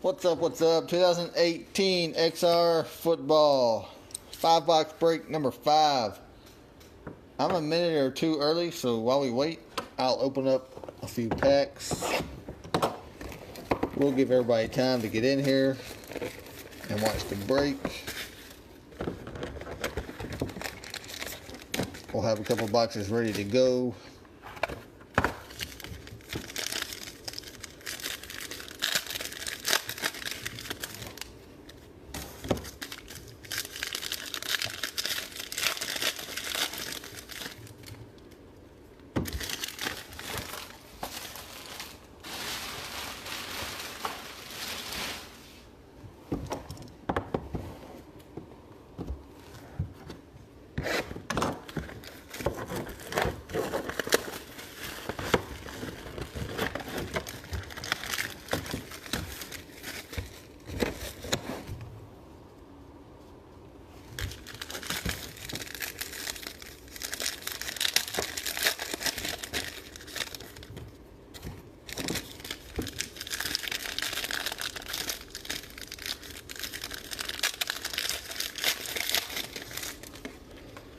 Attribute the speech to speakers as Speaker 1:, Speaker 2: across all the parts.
Speaker 1: What's up? What's up? 2018 XR football. 5-box break number 5. I'm a minute or two early, so while we wait, I'll open up a few packs. We'll give everybody time to get in here and watch the break. We'll have a couple boxes ready to go.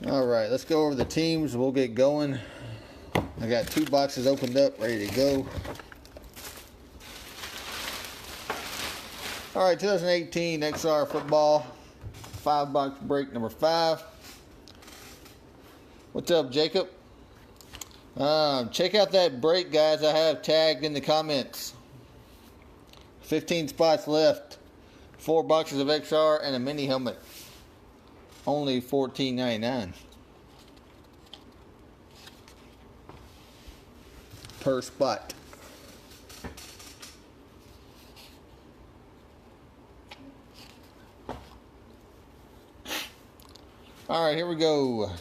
Speaker 1: Alright, let's go over the teams. We'll get going. I got 2 boxes opened up, ready to go. Alright, 2018 XR football. 5-box break number 5. What's up, Jacob? Check out that break, guys, I have tagged in the comments. 15 spots left. 4 boxes of XR and a mini helmet. Only $14.99 per spot. All right, here we go.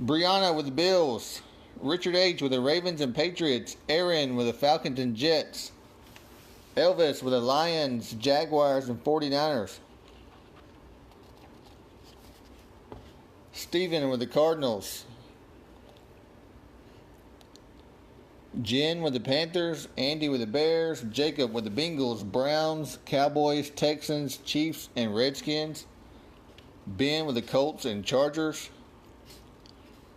Speaker 1: Brianna with the Bills. Richard H. with the Ravens and Patriots. Aaron with the Falcons and Jets. Elvis with the Lions, Jaguars, and 49ers. Steven with the Cardinals. Jen with the Panthers. Andy with the Bears. Jacob with the Bengals, Browns, Cowboys, Texans, Chiefs, and Redskins. Ben with the Colts and Chargers.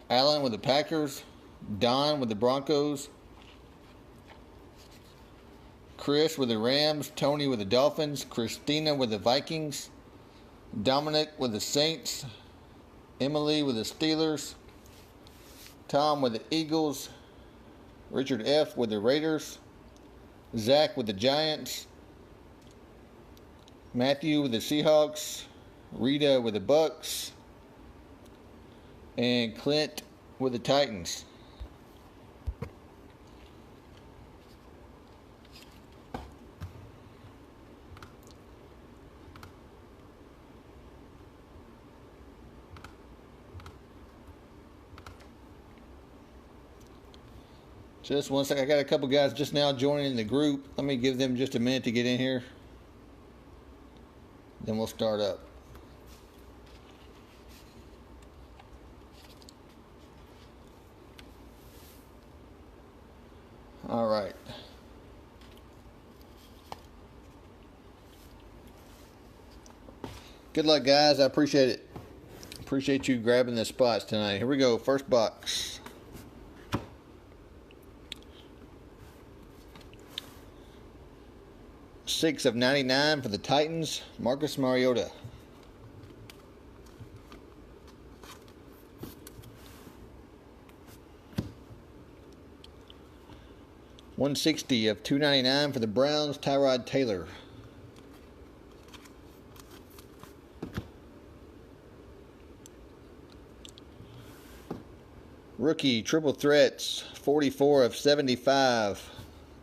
Speaker 1: Alan with the Packers. Don with the Broncos. Chris with the Rams. Tony with the Dolphins. Christina with the Vikings. Dominic with the Saints. Emily with the Steelers. Tom with the Eagles. Richard F. with the Raiders. Zach with the Giants. Matthew with the Seahawks. Rita with the Bucks. And Clint with the Titans. Just one second. I got a couple guys just now joining the group. Let me give them just a minute to get in here. Then we'll start up. All right. Good luck, guys. I appreciate it. Appreciate you grabbing the spots tonight. Here we go. First box. 6 of 99 for the Titans, Marcus Mariota. $160 of $2.99 for the Browns, Tyrod Taylor. Rookie triple threats, 44 of 75,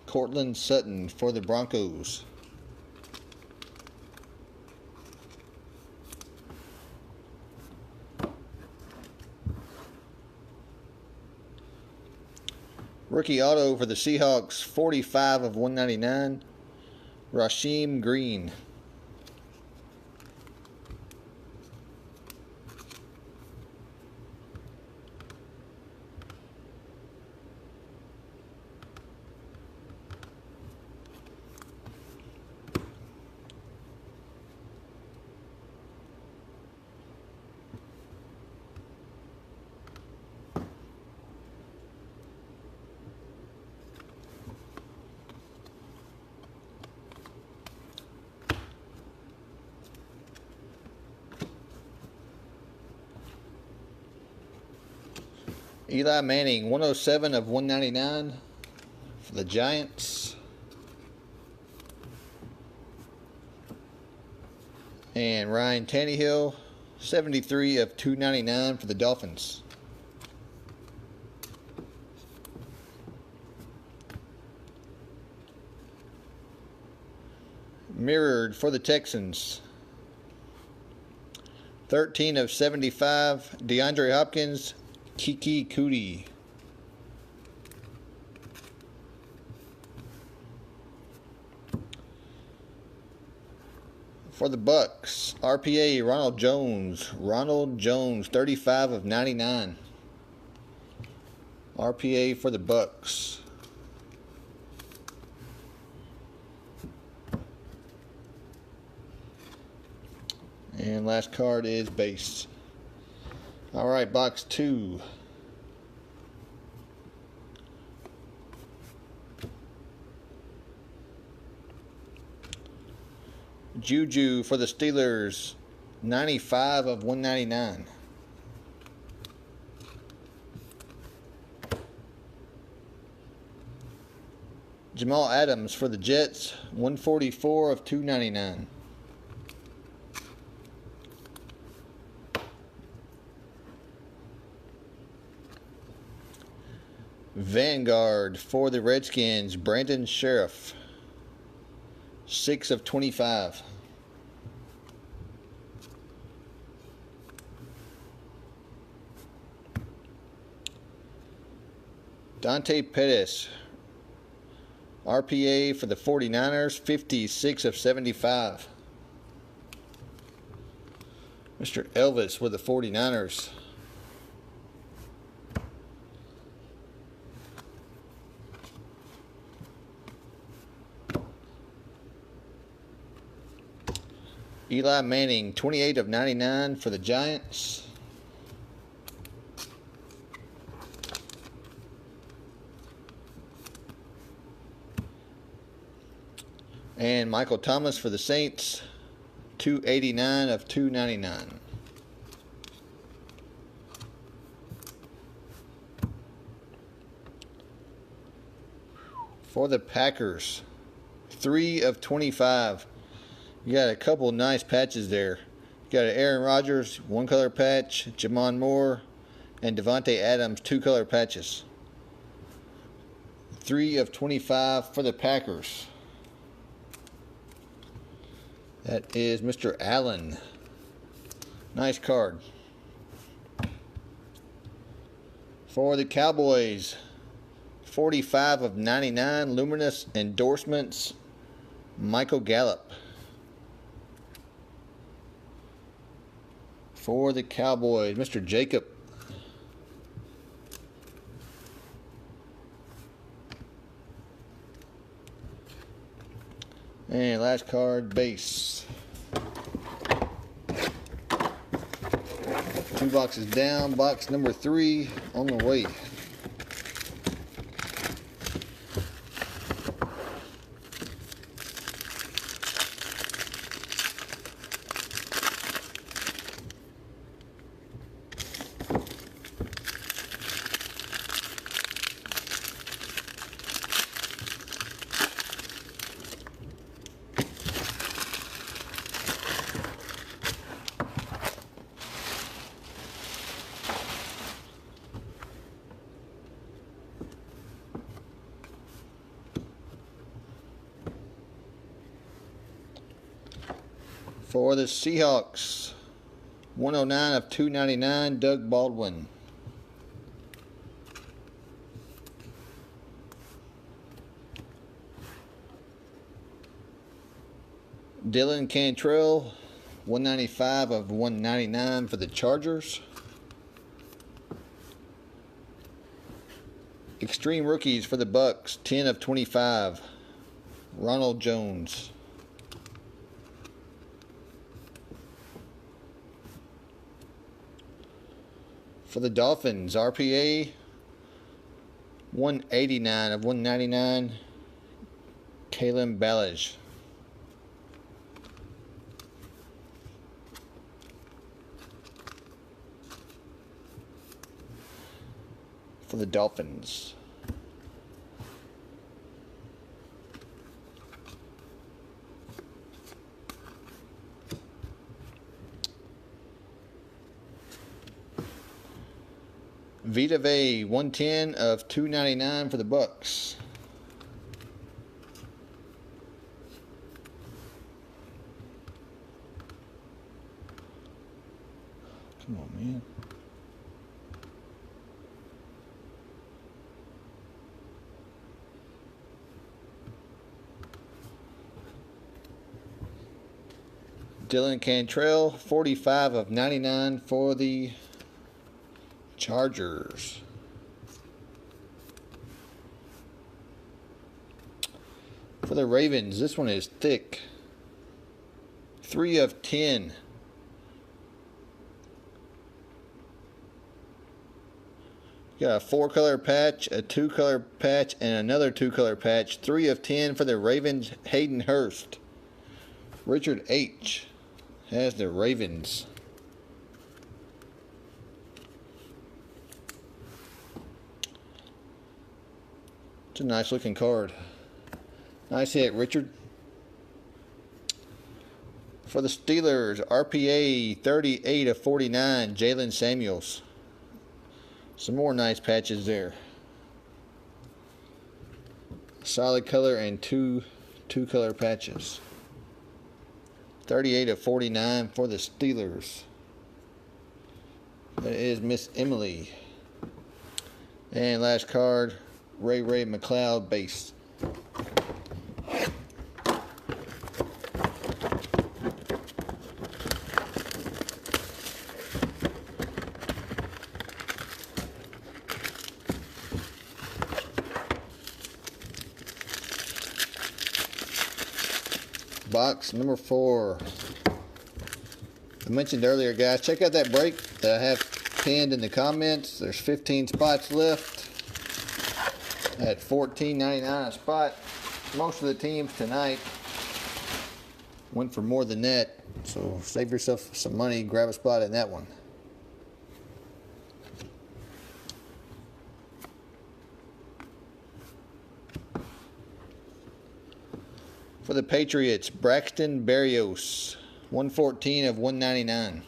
Speaker 1: Cortland Sutton for the Broncos. Rookie auto for the Seahawks, 45 of 199, Rasheem Green. Eli Manning, 107 of 199 for the Giants. And Ryan Tannehill, 73 of 299 for the Dolphins. Mirrored for the Texans, 13 of 75, DeAndre Hopkins, Kiki Cootie. For the Bucks, RPA, Ronald Jones, 35 of 99. RPA for the Bucks. And last card is base. All right, box 2. Juju for the Steelers, 95 of 199. Jamal Adams for the Jets, 144 of 299. Vanguard for the Redskins, Brandon Sheriff, 6 of 25. Dante Pettis, RPA for the 49ers, 56 of 75. Mr. Elvis with the 49ers. Eli Manning, 28 of 99 for the Giants. And Michael Thomas for the Saints, 289 of 299. For the Packers, 3 of 25. You got a couple nice patches there. You got an Aaron Rodgers, 1 color patch, Jamon Moore, and Devontae Adams, 2 color patches. 3 of 25 for the Packers. That is Mr. Allen. Nice card. For the Cowboys, 45 of 99, luminous endorsements, Michael Gallup. For the Cowboys, Mr. Jacob. And last card, base. 2 boxes down, box number 3 on the way. For the Seahawks, 109 of 299, Doug Baldwin. Dylan Cantrell, 195 of 199 for the Chargers. Extreme Rookies for the Bucks, 10 of 25, Ronald Jones. For the Dolphins, RPA, 189 of 199, Kalen Ballage. for the Dolphins. Vita Vea 110 of 299 for the Bucks. Come on, man. Dylan Cantrell 45 of 99 for the Chargers. For the Ravens, this one is thick. 3 of 10. Got a 4-color patch, a 2-color patch, and another 2-color patch. 3 of 10 for the Ravens, Hayden Hurst. Richard H. has the Ravens. It's a nice looking card. Nice hit, Richard. For the Steelers, RPA 38 of 49, Jalen Samuels. Some more nice patches there. Solid color and two color patches. 38 of 49 for the Steelers. That is Miss Emily. And last card, Ray McLeod base. Box number 4. I mentioned earlier, guys, check out that break that I have pinned in the comments. There's 15 spots left at $14.99 a spot. Most of the teams tonight went for more than that, so save yourself some money, grab a spot in that one. For the Patriots, Braxton Berrios, 114 of 199.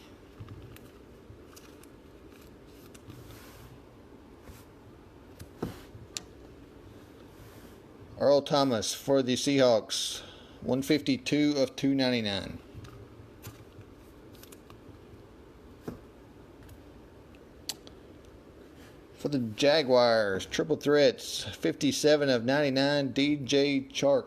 Speaker 1: Earl Thomas for the Seahawks, 152 of 299. For the Jaguars, triple threats, 57 of 99, DJ Chark.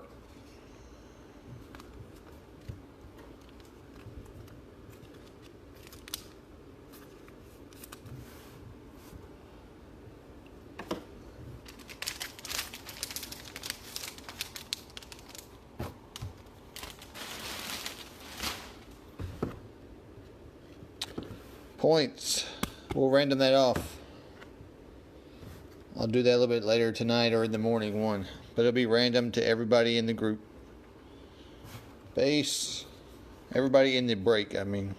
Speaker 1: Points. We'll random that off. I'll do that a little bit later tonight or in the morning one. But it'll be random to everybody in the group. Base. Everybody in the break, I mean.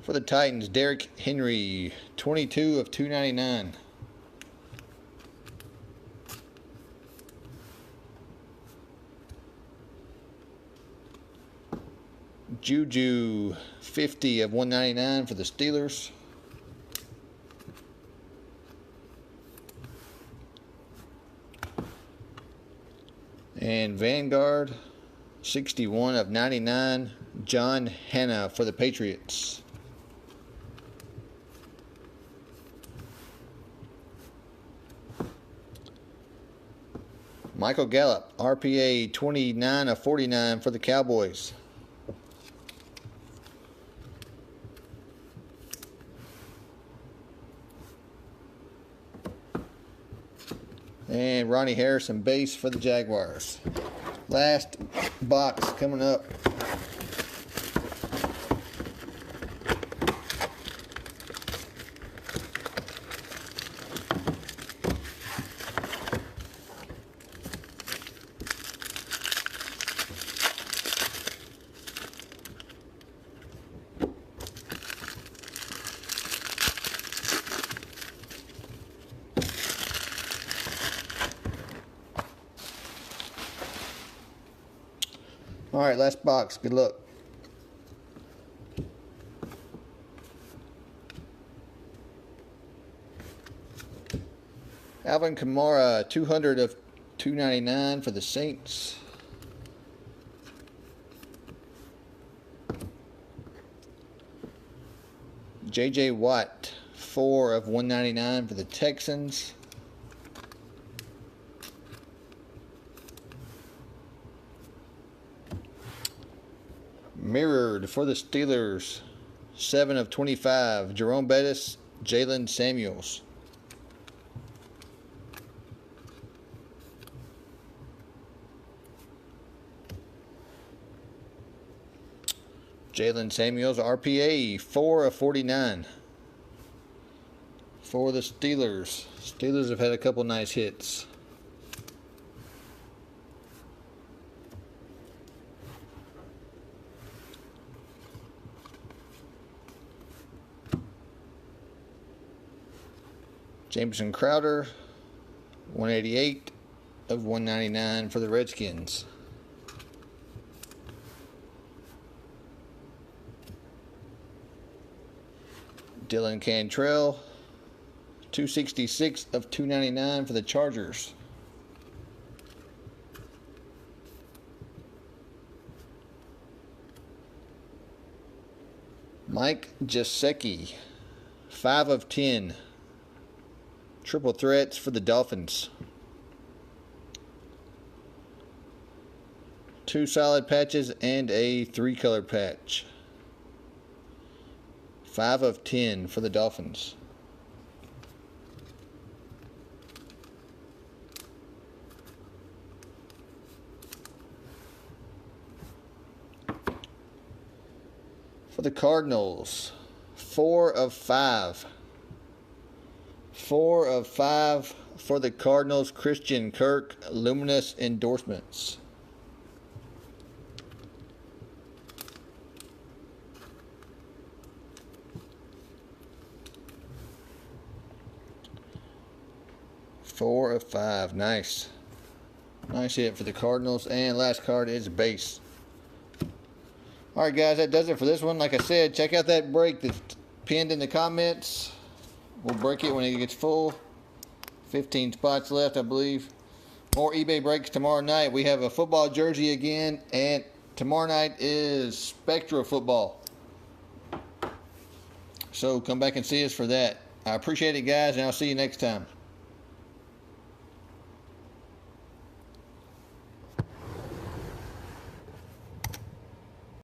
Speaker 1: For the Titans, Derrick Henry, 22 of 299. Juju, 50 of 199 for the Steelers. And Vanguard, 61 of 99, John Hanna for the Patriots. Michael Gallup, RPA 29 of 49 for the Cowboys. And Ronnie Harrison base for the Jaguars. Last box coming up. All right, last box. Good luck. Alvin Kamara, 200 of 299 for the Saints. J.J. Watt, 4 of 199 for the Texans. Mirrored for the Steelers, 7 of 25. Jerome Bettis, Jalen Samuels. Jalen Samuels, RPA, 4 of 49 for the Steelers. Steelers have had a couple nice hits. Jameson Crowder, 188 of 199 for the Redskins. Dylan Cantrell, 266 of 299 for the Chargers. Mike Gesicki, 5 of 10. Triple threats for the Dolphins. 2 solid patches and a 3-color patch. 5 of 10 for the Dolphins. For the Cardinals, 4 of 5. 4 of 5 for the Cardinals. Christian Kirk, luminous endorsements. Four of 5. Nice. Nice hit for the Cardinals. And last card is base. Alright guys, that does it for this one. Like I said, check out that break that's pinned in the comments. We'll break it when it gets full. 15 spots left, I believe. More eBay breaks tomorrow night. We have a football jersey again. And tomorrow night is Spectra football. So come back and see us for that. I appreciate it guys, and I'll see you next time.